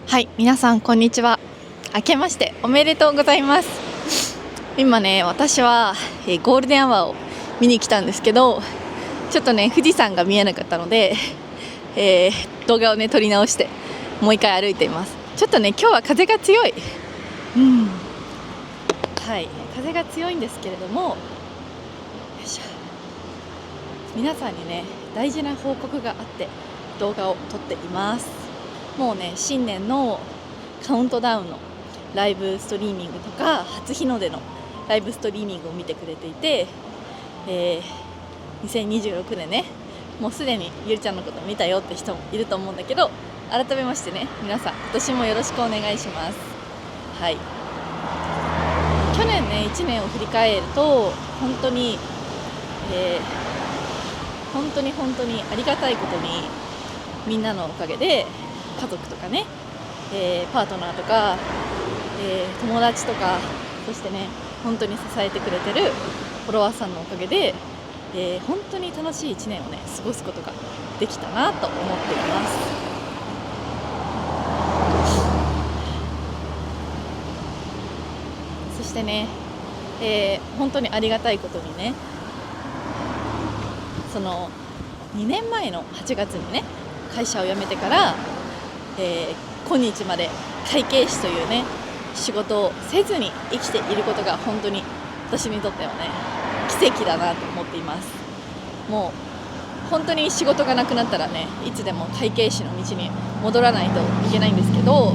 はい、皆さんこんにちは。明けましておめでとうございます。今ね、私は、ゴールデンアワーを見に来たんですけど、ちょっとね富士山が見えなかったので、動画をね撮り直してもう一回歩いています。ちょっとね今日は風が強い、はい、風が強いんですけれども、よいしょ、皆さんにね大事な報告があって動画を撮っています。もうね新年のカウントダウンのライブストリーミングとか初日の出のライブストリーミングを見てくれていて、2026年ね、もうすでにゆりちゃんのこと見たよって人もいると思うんだけど、改めましてね皆さん今年もよろしくお願いします。はい、去年ね1年を振り返ると本当にありがたいことにみんなのおかげで家族とかね、パートナーとか、友達とか、そしてね本当に支えてくれてるフォロワーさんのおかげで、本当に楽しい1年をね過ごすことができたなと思っています。そしてね、本当にありがたいことにね、その2年前の8月にね会社を辞めてから、今日まで会計士というね仕事をせずに生きていることが本当に私にとってはね奇跡だなと思っています。もう本当に仕事がなくなったらねいつでも会計士の道に戻らないといけないんですけど、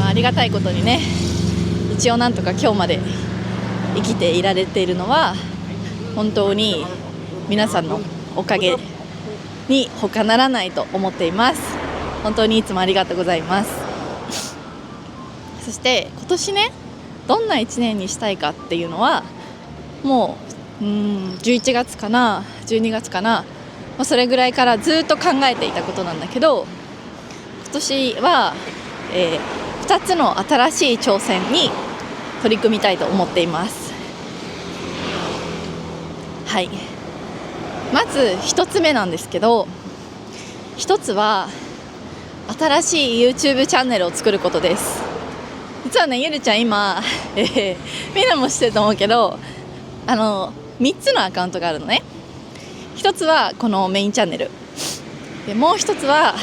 ありがたいことにね一応なんとか今日まで生きていられているのは本当に皆さんのおかげに他ならないと思っています。本当にいつもありがとうございます。そして今年ねどんな1年にしたいかっていうのはもう11月かな12月かな、それぐらいからずっと考えていたことなんだけど、今年は、2つの新しい挑戦に取り組みたいと思っています。はい、まず1つ目なんですけど、1つは新しい YouTube チャンネルを作ることです。実はねゆりちゃん今、みんなも知ってると思うけど3つのアカウントがあるのね。1つはこのメインチャンネルで、もう1つは、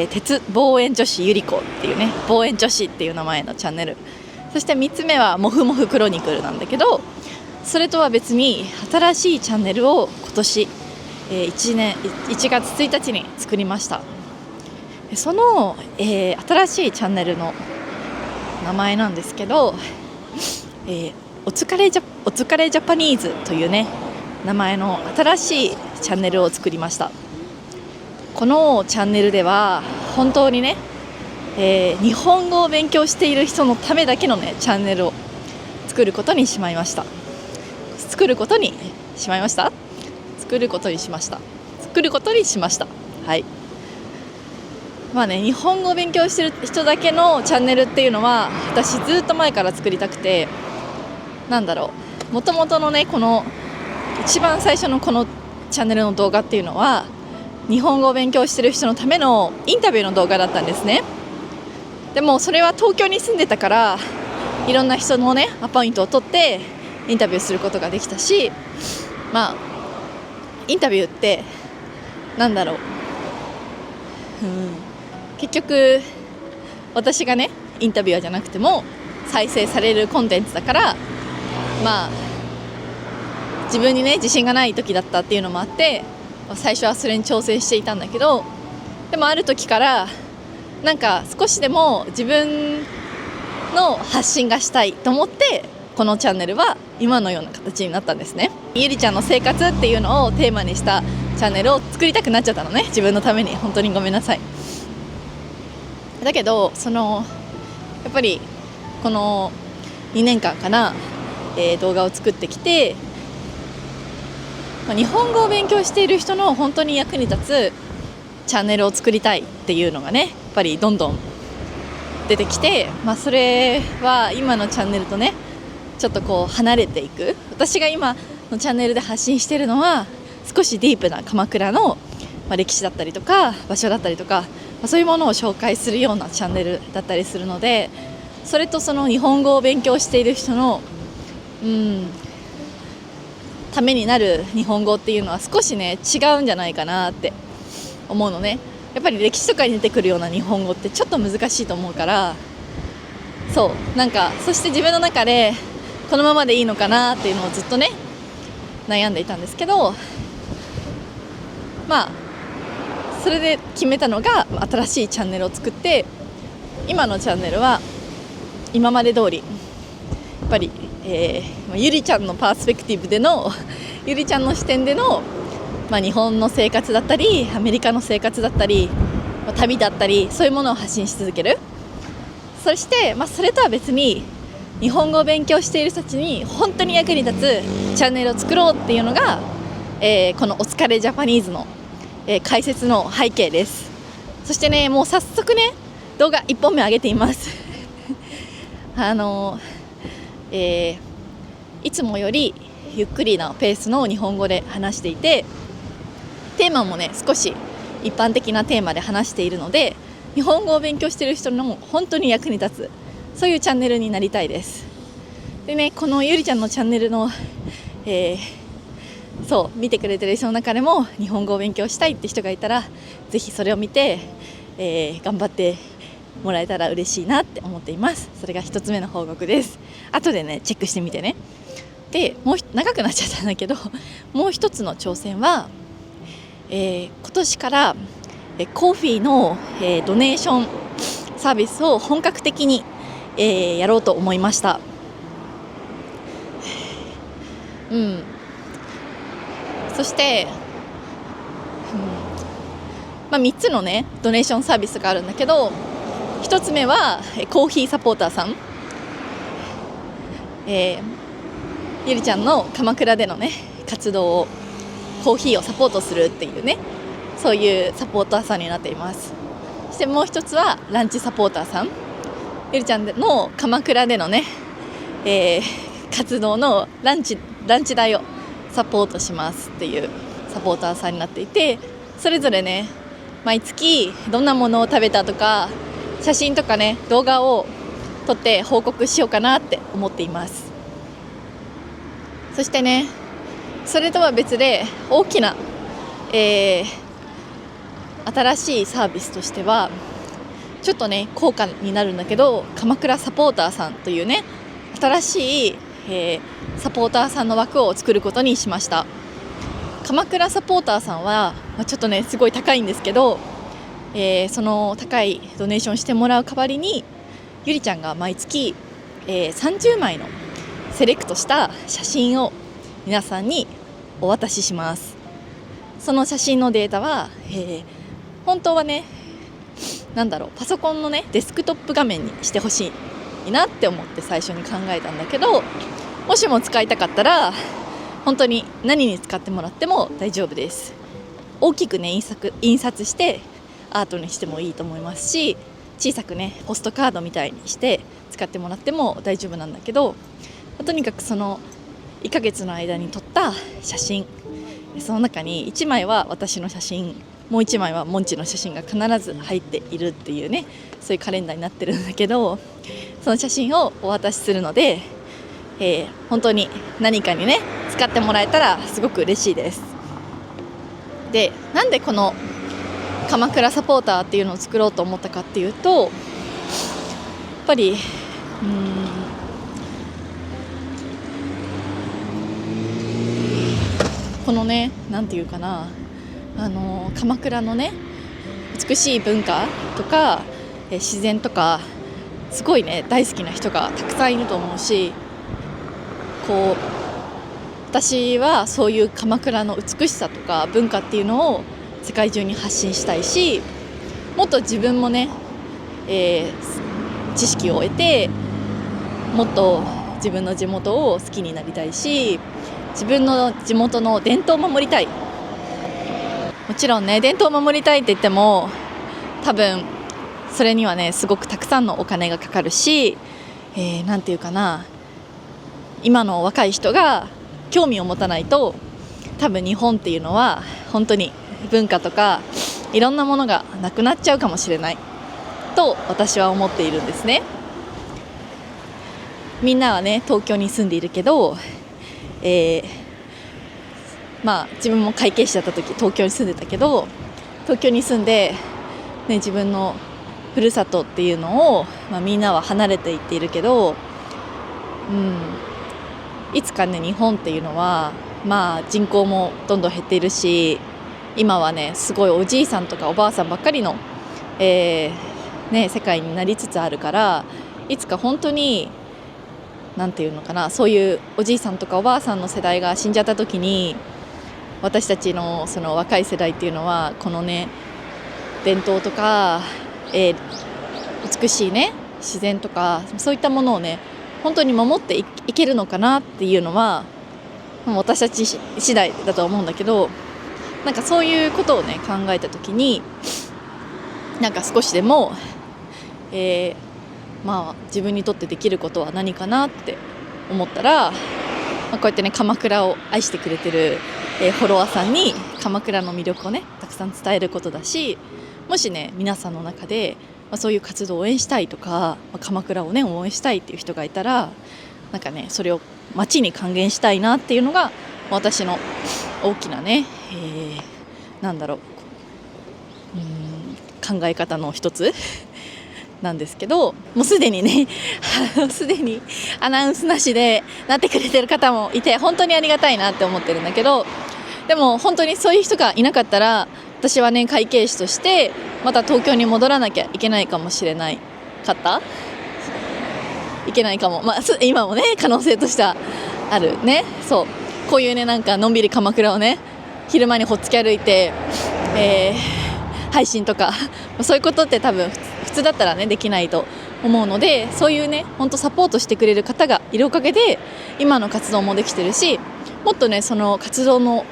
鉄望遠女子ゆり子っていうね望遠女子っていう名前のチャンネル、そして3つ目はもふもふクロニクルなんだけど、それとは別に新しいチャンネルを今年、1月1日に作りました。その、新しいチャンネルの名前なんですけど、お疲れジャパニーズというね名前の新しいチャンネルを作りました。このチャンネルでは本当にね、日本語を勉強している人のためだけのねチャンネルを作ることにしました。はい。日本語を勉強してる人だけのチャンネルっていうのは私ずっと前から作りたくて、もともとのねこの一番最初のこのチャンネルの動画っていうのは日本語を勉強してる人のためのインタビューの動画だったんですね。でもそれは東京に住んでたからいろんな人のねアポイントを取ってインタビューすることができたし、インタビューって結局私がねインタビュアーじゃなくても再生されるコンテンツだから、自分にね自信がない時だったっていうのもあって最初はそれに挑戦していたんだけど、でもある時から少しでも自分の発信がしたいと思ってこのチャンネルは今のような形になったんですね。ゆりちゃんの生活っていうのをテーマにしたチャンネルを作りたくなっちゃったのね、自分のために。本当にごめんなさい。だけどやっぱりこの2年間かな、動画を作ってきて、日本語を勉強している人の本当に役に立つチャンネルを作りたいっていうのがねやっぱりどんどん出てきて、それは今のチャンネルとねちょっとこう離れていく。私が今のチャンネルで発信しているのは少しディープな鎌倉の、歴史だったりとか場所だったりとかそういうものを紹介するようなチャンネルだったりするので、それとその日本語を勉強している人のためになる日本語っていうのは少しね違うんじゃないかなって思うのね。やっぱり歴史とかに出てくるような日本語ってちょっと難しいと思うから、そして自分の中でこのままでいいのかなっていうのをずっとね悩んでいたんですけど、それで決めたのが新しいチャンネルを作って、今のチャンネルは今まで通りやっぱり、ゆりちゃんのパースペクティブでのゆりちゃんの視点での、日本の生活だったりアメリカの生活だったり、旅だったり、そういうものを発信し続ける。そして、それとは別に日本語を勉強している人たちに本当に役に立つチャンネルを作ろうっていうのが、このお疲れジャパニーズの、解説の背景です。そしてね、もう早速ね動画1本目上げていますいつもよりゆっくりなペースの日本語で話していて、テーマもね少し一般的なテーマで話しているので、日本語を勉強している人の本当に役に立つ、そういうチャンネルになりたいです。でね、このゆりちゃんのチャンネルの、見てくれてる人の中でも日本語を勉強したいって人がいたら、ぜひそれを見て、頑張ってもらえたら嬉しいなって思っています。それが一つ目の報告です。後でねチェックしてみてね。で、もう長くなっちゃったんだけど、もう一つの挑戦は、今年からコーヒーの、ドネーションサービスを本格的に、やろうと思いました。そして、3つのねドネーションサービスがあるんだけど、1つ目はコーヒーサポーターさん、ゆりちゃんの鎌倉でのね活動を、コーヒーをサポートするっていうね、そういうサポーターさんになっています。そしてもう一つはランチサポーターさん、ゆりちゃんの鎌倉でのね、活動のランチ代をサポートしますっていうサポーターさんになっていて、それぞれね毎月どんなものを食べたとか、写真とかね動画を撮って報告しようかなって思っています。そしてね、それとは別で大きな、新しいサービスとしてはちょっとね高価になるんだけど、鎌倉サポーターさんというね新しい、サポーターさんの枠を作ることにしました。鎌倉サポーターさんはちょっとねすごい高いんですけど、その高いドネーションしてもらう代わりに、ゆりちゃんが毎月、30枚のセレクトした写真を皆さんにお渡しします。その写真のデータは、本当はねパソコンのねデスクトップ画面にしてほしいなって思って最初に考えたんだけど、もしも使いたかったら本当に何に使ってもらっても大丈夫です。大きくね印刷してアートにしてもいいと思いますし、小さくねポストカードみたいにして使ってもらっても大丈夫なんだけど、とにかくその1ヶ月の間に撮った写真、その中に1枚は私の写真、もう1枚はモンチの写真が必ず入っているっていうね、そういうカレンダーになってるんだけど、その写真をお渡しするので、本当に何かにね使ってもらえたらすごく嬉しいです。で、なんでこの鎌倉サポーターっていうのを作ろうと思ったかっていうと、やっぱりこのね鎌倉のね美しい文化とか、自然とかすごいね大好きな人がたくさんいると思うし、私はそういう鎌倉の美しさとか文化っていうのを世界中に発信したいし、もっと自分もね、知識を得てもっと自分の地元を好きになりたいし、自分の地元の伝統を守りたい。もちろんね伝統を守りたいって言っても多分それにはねすごくたくさんのお金がかかるし、今の若い人が興味を持たないと、多分日本っていうのは本当に文化とかいろんなものがなくなっちゃうかもしれないと私は思っているんですね。みんなはね東京に住んでいるけど、自分も会計士だった時東京に住んでたけど、東京に住んで、自分のふるさとっていうのを、みんなは離れていっているけど、いつかね日本っていうのは人口もどんどん減っているし、今はねすごいおじいさんとかおばあさんばっかりの、世界になりつつあるから、いつか本当になんていうのかな、そういうおじいさんとかおばあさんの世代が死んじゃった時に、私たちのその若い世代っていうのはこのね伝統とか、美しいね自然とかそういったものをね本当に守っていけるのかなっていうのは私たち次第だと思うんだけど、なんかそういうことをね考えた時に、なんか少しでも、自分にとってできることは何かなって思ったら、こうやってね鎌倉を愛してくれてる、フォロワーさんに鎌倉の魅力をねたくさん伝えることだし、もしね皆さんの中で、そういう活動を応援したいとか、鎌倉をね応援したいっていう人がいたら、なんかねそれを町に還元したいなっていうのが私の大きなね、考え方の一つなんですけど、もうすでにねすでにアナウンスなしでなってくれてる方もいて本当にありがたいなって思ってるんだけど、でも本当にそういう人がいなかったら私はね会計士としてまた東京に戻らなきゃいけないかもしれないいけないかも、今もね可能性としてはあるね。そうこういうねなんかのんびり鎌倉をね昼間にほっつき歩いて、配信とかそういうことって多分普通だったらねできないと思うので、そういうね本当サポートしてくれる方がいるおかげで今の活動もできてるし、もっとねその活動の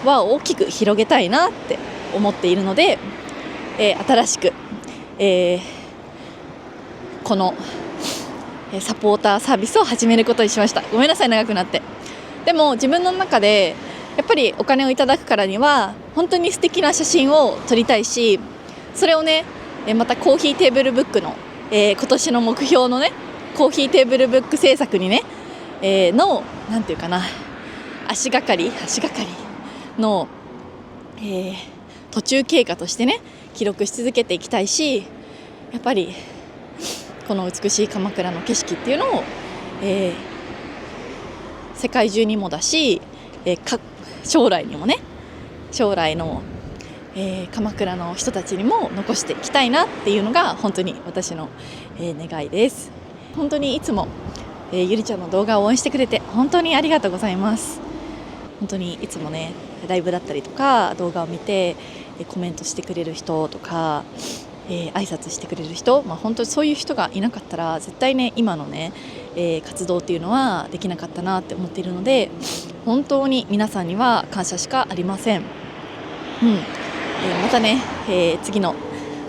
輪を大きく広げたいなって思っているので、新しく、このサポーターサービスを始めることにしました。ごめんなさい長くなって。でも自分の中でやっぱりお金をいただくからには本当に素敵な写真を撮りたいし、それをねまたコーヒーテーブルブックの、今年の目標のねコーヒーテーブルブック制作にね、足がかりの、途中経過としてね記録し続けていきたいし、やっぱりこの美しい鎌倉の景色っていうのを、世界中にもだし、将来の、鎌倉の人たちにも残していきたいなっていうのが本当に私の、願いです。本当にいつも、ゆりちゃんの動画を応援してくれて本当にありがとうございます。本当にいつもねライブだったりとか動画を見てコメントしてくれる人とか、挨拶してくれる人、本当にそういう人がいなかったら絶対ね今のね、活動っていうのはできなかったなって思っているので、本当に皆さんには感謝しかありません。またね、次の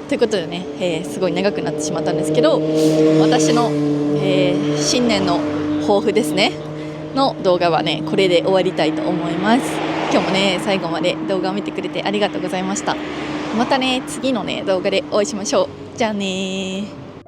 ということでね、すごい長くなってしまったんですけど、私の、新年の抱負ですねの動画はねこれで終わりたいと思います。今日もね最後まで動画を見てくれてありがとうございました。またね次のね動画でお会いしましょう。じゃあね。